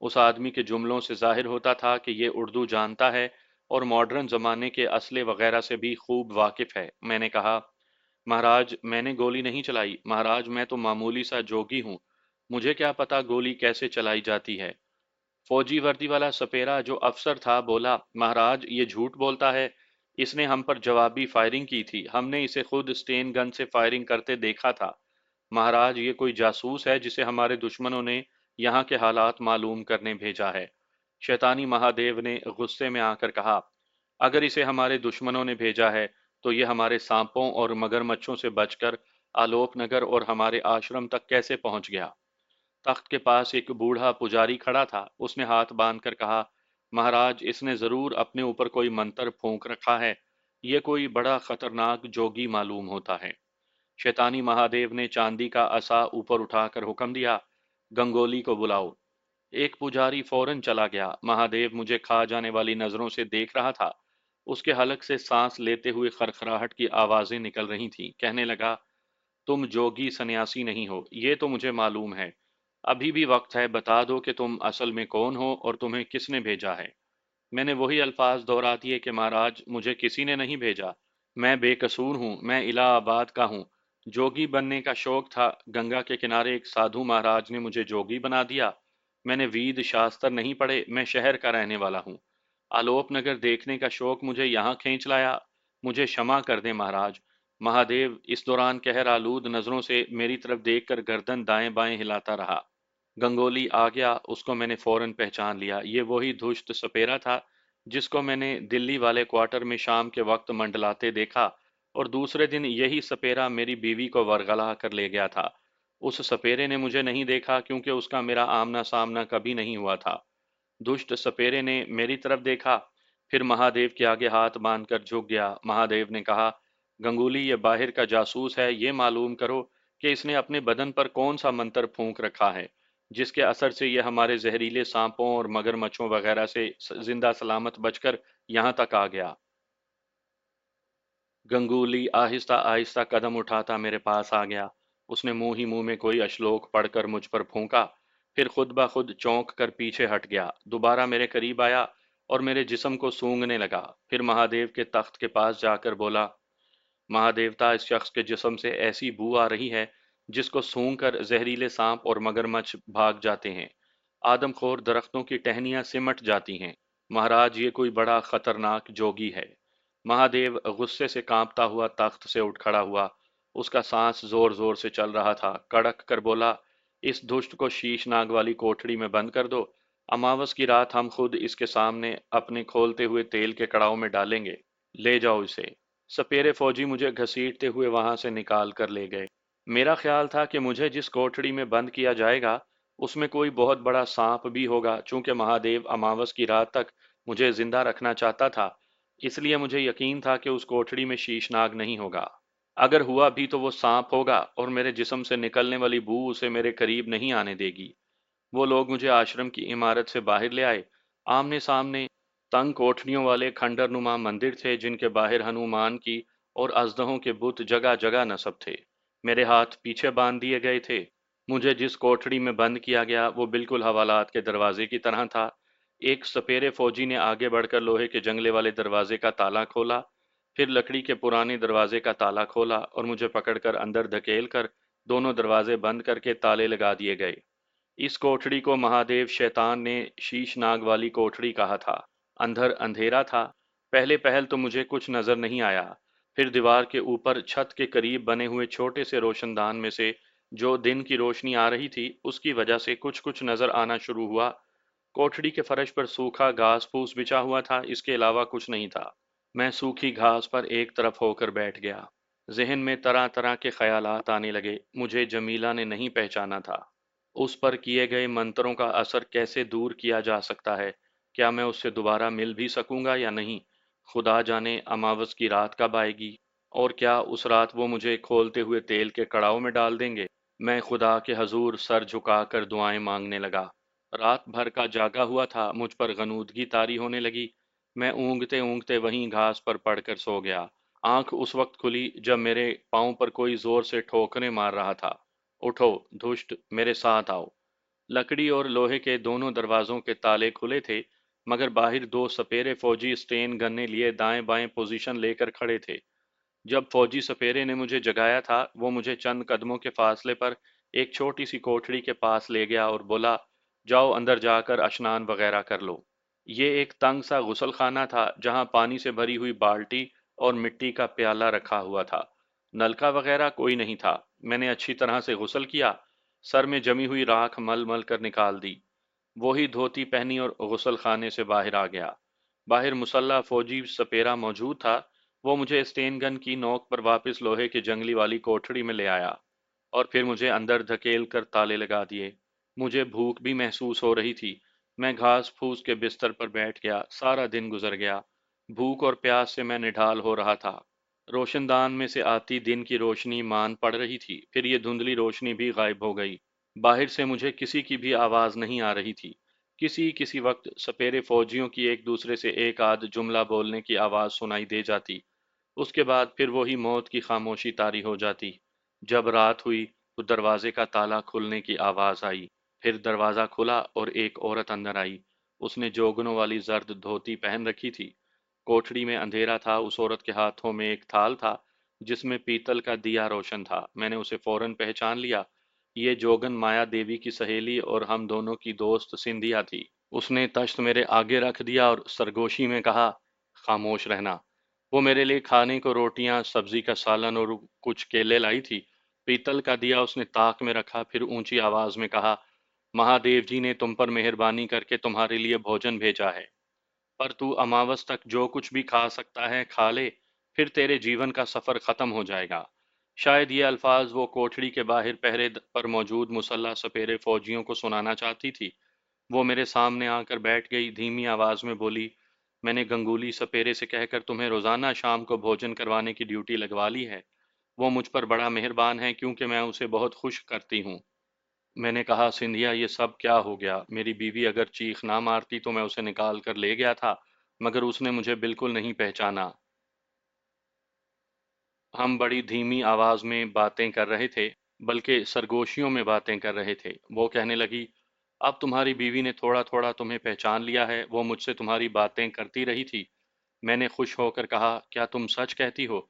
उस आदमी के जुमलों से जाहिर होता था कि ये उर्दू जानता है और मॉडर्न जमाने के असले वगैरह से भी खूब वाकिफ है। मैंने कहा, महाराज, मैंने गोली नहीं चलाई। महाराज, मैं तो मामूली सा जोगी हूँ, मुझे क्या पता गोली कैसे चलाई जाती है। फौजी वर्दी वाला सपेरा जो अफसर था बोला, महाराज, ये झूठ बोलता है। इसने हम पर जवाबी फायरिंग की थी, हमने इसे खुद स्टेन गन से फायरिंग करते देखा था। महाराज, ये कोई जासूस है जिसे हमारे दुश्मनों ने यहाँ के हालात मालूम करने भेजा है। शैतानी महादेव ने गुस्से में आकर कहा, अगर इसे हमारे दुश्मनों ने भेजा है तो ये हमारे सांपों और मगरमच्छों से बचकर आलोक नगर और हमारे आश्रम तक कैसे पहुंच गया? तख्त के पास एक बूढ़ा पुजारी खड़ा था। उसने हाथ बांधकर कहा, महाराज, इसने जरूर अपने ऊपर कोई मंत्र फूंक रखा है। ये कोई बड़ा खतरनाक जोगी मालूम होता है। शैतानी महादेव ने चांदी का असा ऊपर उठाकर हुक्म दिया, गंगोली को बुलाओ। एक पुजारी फौरन चला गया। महादेव मुझे खा जाने वाली नजरों से देख रहा था। उसके हलक से सांस लेते हुए खरखराहट की आवाजें निकल रही थीं। कहने लगा, तुम जोगी सन्यासी नहीं हो, ये तो मुझे मालूम है। अभी भी वक्त है, बता दो कि तुम असल में कौन हो और तुम्हें किसने भेजा है। मैंने वही अल्फाज दोहरा दिए कि महाराज, मुझे किसी ने नहीं भेजा। मैं बेकसूर हूँ, मैं इलाहाबाद का हूँ। जोगी बनने का शौक था। गंगा के किनारे एक साधु महाराज ने मुझे जोगी बना दिया। मैंने वेद शास्त्र नहीं पढ़े, मैं शहर का रहने वाला हूँ। आलोक नगर देखने का शौक मुझे यहाँ खींच लाया। मुझे क्षमा कर दें महाराज। महादेव इस दौरान कहर आलूद नजरों से मेरी तरफ देखकर गर्दन दाएं बाएं हिलाता रहा। गंगोली आ गया, उसको मैंने फौरन पहचान लिया। ये वही दुष्ट सपेरा था जिसको मैंने दिल्ली वाले क्वार्टर में शाम के वक्त मंडलाते देखा, और दूसरे दिन यही सपेरा मेरी बीवी को वरगला कर ले गया था। उस सपेरे ने मुझे नहीं देखा क्योंकि उसका मेरा आमना सामना कभी नहीं हुआ था। दुष्ट सपेरे ने मेरी तरफ देखा, फिर महादेव के आगे हाथ बांधकर झुक गया। महादेव ने कहा, गंगूली, ये बाहर का जासूस है, ये मालूम करो कि इसने अपने बदन पर कौन सा मंत्र फूंक रखा है जिसके असर से ये हमारे जहरीले सांपों और मगरमच्छों वगैरह से जिंदा सलामत बचकर यहाँ तक आ गया। गंगूली आहिस्ता आहिस्ता कदम उठाता मेरे पास आ गया। उसने मुंह ही मुंह में कोई श्लोक पढ़कर मुझ पर फूंका, फिर खुद ब खुद चौंक कर पीछे हट गया। दोबारा मेरे करीब आया और मेरे जिस्म को सूंघने लगा। फिर महादेव के तख्त के पास जाकर बोला, महादेवता, इस शख्स के जिस्म से ऐसी बू आ रही है जिसको सूंघ कर जहरीले सांप और मगरमच्छ भाग जाते हैं। आदमखोर दरख्तों की टहनियां सिमट जाती हैं। महाराज, ये कोई बड़ा खतरनाक जोगी है। महादेव गुस्से से कांपता हुआ तख्त से उठ खड़ा हुआ। उसका सांस जोर जोर से चल रहा था। कड़क कर बोला, इस दुष्ट को शीशनाग वाली कोठड़ी में बंद कर दो। अमावस की रात हम खुद इसके सामने अपने खोलते हुए तेल के कड़ाव में डालेंगे। ले जाओ इसे। सपेरे फौजी मुझे घसीटते हुए वहां से निकाल कर ले गए। मेरा ख्याल था कि मुझे जिस कोठड़ी में बंद किया जाएगा उसमें कोई बहुत बड़ा सांप भी होगा। चूंकि महादेव अमावस की रात तक मुझे जिंदा रखना चाहता था, इसलिए मुझे यकीन था कि उस कोठड़ी में शीशनाग नहीं होगा। अगर हुआ भी तो वो सांप होगा और मेरे जिस्म से निकलने वाली बू उसे मेरे करीब नहीं आने देगी। वो लोग मुझे आश्रम की इमारत से बाहर ले आए। आमने सामने तंग कोठरियों वाले खंडरनुमा मंदिर थे जिनके बाहर हनुमान की और अजदहों के बुत जगह जगह नस्ब थे। मेरे हाथ पीछे बांध दिए गए थे। मुझे जिस कोठड़ी में बंद किया गया वो बिल्कुल हवालात के दरवाजे की तरह था। एक सपेरे फौजी ने आगे बढ़कर लोहे के जंगले वाले दरवाजे का ताला खोला, फिर लकड़ी के पुराने दरवाजे का ताला खोला और मुझे पकड़कर अंदर धकेल कर दोनों दरवाजे बंद करके ताले लगा दिए गए। इस कोठड़ी को महादेव शैतान ने शीशनाग वाली कोठड़ी कहा था। अंदर अंधेरा था। पहले पहल तो मुझे कुछ नजर नहीं आया, फिर दीवार के ऊपर छत के करीब बने हुए छोटे से रोशनदान में से जो दिन की रोशनी आ रही थी, उसकी वजह से कुछ कुछ नजर आना शुरू हुआ। कोठड़ी के फर्श पर सूखा घास फूस बिछा हुआ था, इसके अलावा कुछ नहीं था। मैं सूखी घास पर एक तरफ होकर बैठ गया। जहन में तरह तरह के ख्यालात आने लगे। मुझे जमीला ने नहीं पहचाना था। उस पर किए गए मंत्रों का असर कैसे दूर किया जा सकता है? क्या मैं उससे दोबारा मिल भी सकूंगा या नहीं? खुदा जाने अमावस की रात कब आएगी, और क्या उस रात वो मुझे खोलते हुए तेल के कड़ाव में डाल देंगे? मैं खुदा के हजूर सर झुकाकर दुआएं मांगने लगा। रात भर का जागा हुआ था, मुझ पर गनूदगी तारी होने लगी। मैं ऊँघते ऊँघते वहीं घास पर पड़कर सो गया। आंख उस वक्त खुली जब मेरे पाँव पर कोई जोर से ठोकरें मार रहा था। उठो, दुष्ट, मेरे साथ आओ। लकड़ी और लोहे के दोनों दरवाजों के ताले खुले थे, मगर बाहर दो सपेरे फौजी स्टेन गन्ने लिए दाएं बाएं पोजीशन लेकर खड़े थे। जब फौजी सपेरे ने मुझे जगाया था, वो मुझे चंद कदमों के फासले पर एक छोटी सी कोठड़ी के पास ले गया और बोला, जाओ अंदर जाकर स्नान वगैरह कर लो। ये एक तंग सा गुसल खाना था, जहां पानी से भरी हुई बाल्टी और मिट्टी का प्याला रखा हुआ था। नलका वगैरह कोई नहीं था। मैंने अच्छी तरह से गुसल किया, सर में जमी हुई राख मल मल कर निकाल दी। वही धोती पहनी और गुसल खाने से बाहर आ गया। बाहर मुसल्ला फौजी सपेरा मौजूद था। वो मुझे स्टेन गन की नोक पर वापस लोहे की जंगली वाली कोठड़ी में ले आया और फिर मुझे अंदर धकेल कर ताले लगा दिए। मुझे भूख भी महसूस हो रही थी। मैं घास फूस के बिस्तर पर बैठ गया। सारा दिन गुजर गया। भूख और प्यास से मैं निढाल हो रहा था। रोशनदान में से आती दिन की रोशनी मान पड़ रही थी, फिर ये धुंधली रोशनी भी गायब हो गई। बाहर से मुझे किसी की भी आवाज नहीं आ रही थी। किसी किसी वक्त सपेरे फौजियों की एक दूसरे से एक आध जुमला बोलने की आवाज सुनाई दे जाती। उसके बाद फिर वही मौत की खामोशी तारी हो जाती। जब रात हुई तो दरवाजे का ताला खुलने की आवाज आई। फिर दरवाजा खुला और एक औरत अंदर आई। उसने जोगनों वाली जर्द धोती पहन रखी थी। कोठड़ी में अंधेरा था। उस औरत के हाथों में एक थाल था जिसमें पीतल का दिया रोशन था। मैंने उसे फौरन पहचान लिया। ये जोगन माया देवी की सहेली और हम दोनों की दोस्त सिंधिया थी। उसने तश्त मेरे आगे रख दिया और सरगोशी में कहा, खामोश रहना। वो मेरे लिए खाने को रोटियां, सब्जी का सालन और कुछ केले लाई थी। पीतल का दिया उसने ताक में रखा, फिर ऊंची आवाज में कहा, महादेव जी ने तुम पर मेहरबानी करके तुम्हारे लिए भोजन भेजा है, पर तू अमावस तक जो कुछ भी खा सकता है खा ले, फिर तेरे जीवन का सफर खत्म हो जाएगा। शायद ये अल्फाज वो कोठड़ी के बाहर पहरे पर मौजूद मुसल्ला सपेरे फौजियों को सुनाना चाहती थी। वो मेरे सामने आकर बैठ गई, धीमी आवाज में बोली, मैंने गंगूली सपेरे से कहकर तुम्हें रोजाना शाम को भोजन करवाने की ड्यूटी लगवा ली है। वो मुझ पर बड़ा मेहरबान है क्योंकि मैं उसे बहुत खुश करती हूँ। मैंने कहा, सिंधिया ये सब क्या हो गया? मेरी बीवी अगर चीख ना मारती तो मैं उसे निकाल कर ले गया था, मगर उसने मुझे बिल्कुल नहीं पहचाना। हम बड़ी धीमी आवाज में बातें कर रहे थे, बल्कि सरगोशियों में बातें कर रहे थे। वो कहने लगी, अब तुम्हारी बीवी ने थोड़ा थोड़ा तुम्हें पहचान लिया है। वो मुझसे तुम्हारी बातें करती रही थी। मैंने खुश होकर कहा, क्या तुम सच कहती हो?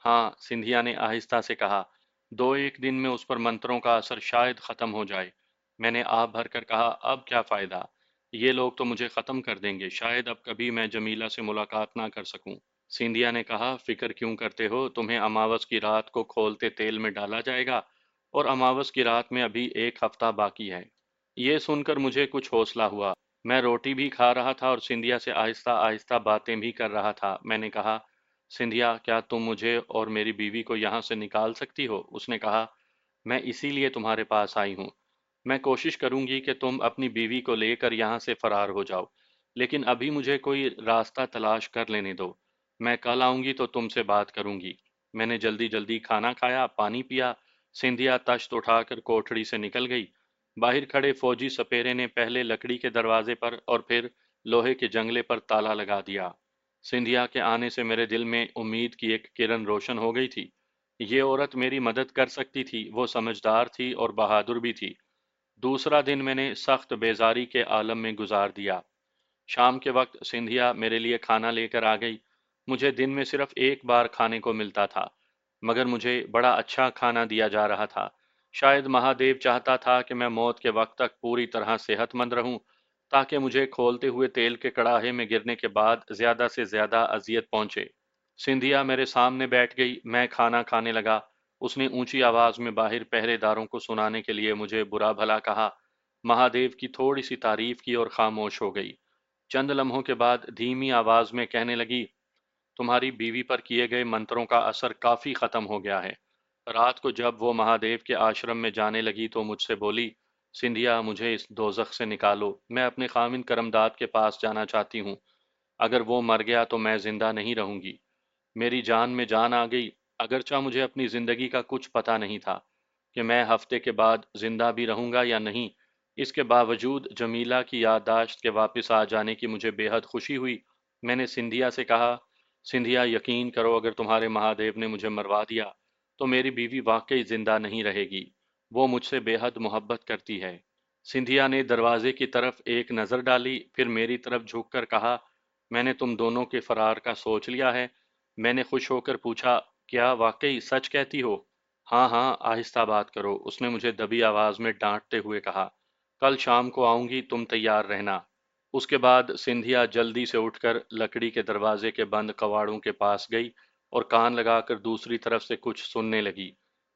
हाँ, सिंधिया ने आहिस्ता से कहा, दो एक दिन में उस पर मंत्रों का असर शायद खत्म हो जाए। मैंने आप भर कर कहा, अब क्या फायदा? ये लोग तो मुझे खत्म कर देंगे। शायद अब कभी मैं जमीला से मुलाकात ना कर सकूं। सिंधिया ने कहा, फिक्र क्यों करते हो? तुम्हें अमावस की रात को खोलते तेल में डाला जाएगा, और अमावस की रात में अभी एक हफ्ता बाकी है। ये सुनकर मुझे कुछ हौसला हुआ। मैं रोटी भी खा रहा था और सिंधिया से आहिस्ता आहिस्ता बातें भी कर रहा था। मैंने कहा, सिंधिया, क्या तुम मुझे और मेरी बीवी को यहाँ से निकाल सकती हो? उसने कहा, मैं इसीलिए तुम्हारे पास आई हूँ। मैं कोशिश करूंगी कि तुम अपनी बीवी को लेकर यहाँ से फरार हो जाओ, लेकिन अभी मुझे कोई रास्ता तलाश कर लेने दो। मैं कल आऊंगी तो तुमसे बात करूंगी। मैंने जल्दी जल्दी खाना खाया, पानी पिया। सिंधिया तश्त उठाकर कोठड़ी से निकल गई। बाहर खड़े फौजी सपेरे ने पहले लकड़ी के दरवाजे पर और फिर लोहे के जंगले पर ताला लगा दिया। सिंधिया के आने से मेरे दिल में उम्मीद की एक किरण रोशन हो गई थी। ये औरत मेरी मदद कर सकती थी। वो समझदार थी और बहादुर भी थी। दूसरा दिन मैंने सख्त बेजारी के आलम में गुजार दिया। शाम के वक्त सिंधिया मेरे लिए खाना लेकर आ गई। मुझे दिन में सिर्फ एक बार खाने को मिलता था, मगर मुझे बड़ा अच्छा खाना दिया जा रहा था। शायद महादेव चाहता था कि मैं मौत के वक्त तक पूरी तरह सेहतमंद रहूं। تاکہ مجھے کھولتے ہوئے تیل کے کڑاہے میں گرنے کے بعد زیادہ سے زیادہ اذیت پہنچے۔ سندھیا میرے سامنے بیٹھ گئی، میں کھانا کھانے لگا۔ اس نے اونچی آواز میں باہر پہرے داروں کو سنانے کے لیے مجھے برا بھلا کہا، مہادیو کی تھوڑی سی تعریف کی اور خاموش ہو گئی۔ چند لمحوں کے بعد دھیمی آواز میں کہنے لگی، تمہاری بیوی پر کیے گئے منتروں کا اثر کافی ختم ہو گیا ہے۔ رات کو جب وہ مہادیو کے آشرم میں جانے لگی تو مجھ سے بولی، سندھیا مجھے اس دوزخ سے نکالو، میں اپنے خاوند کرمداد کے پاس جانا چاہتی ہوں۔ اگر وہ مر گیا تو میں زندہ نہیں رہوں گی۔ میری جان میں جان آ گئی، اگرچہ مجھے اپنی زندگی کا کچھ پتہ نہیں تھا کہ میں ہفتے کے بعد زندہ بھی رہوں گا یا نہیں۔ اس کے باوجود جمیلہ کی یادداشت کے واپس آ جانے کی مجھے بے حد خوشی ہوئی۔ میں نے سندھیا سے کہا، سندھیا یقین کرو اگر تمہارے مہادیو نے مجھے مروا دیا تو میری بیوی واقعی زندہ نہیں رہے گی۔ وہ مجھ سے بے حد محبت کرتی ہے۔ سندھیا نے دروازے کی طرف ایک نظر ڈالی، پھر میری طرف جھک کر کہا، میں نے تم دونوں کے فرار کا سوچ لیا ہے۔ میں نے خوش ہو کر پوچھا، کیا واقعی سچ کہتی ہو؟ ہاں ہاں، آہستہ بات کرو، اس نے مجھے دبی آواز میں ڈانٹتے ہوئے کہا۔ کل شام کو آؤں گی، تم تیار رہنا۔ اس کے بعد سندھیا جلدی سے اٹھ کر لکڑی کے دروازے کے بند کواڑوں کے پاس گئی اور کان لگا کر دوسری طرف سے کچھ سننے لگی۔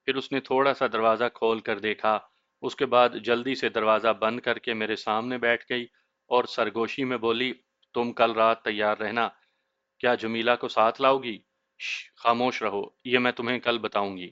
پھر اس نے تھوڑا سا دروازہ کھول کر دیکھا، اس کے بعد جلدی سے دروازہ بند کر کے میرے سامنے بیٹھ گئی اور سرگوشی میں بولی، تم کل رات تیار رہنا۔ کیا جمیلہ کو ساتھ لاؤ گی؟ خاموش رہو، یہ میں تمہیں کل بتاؤں گی۔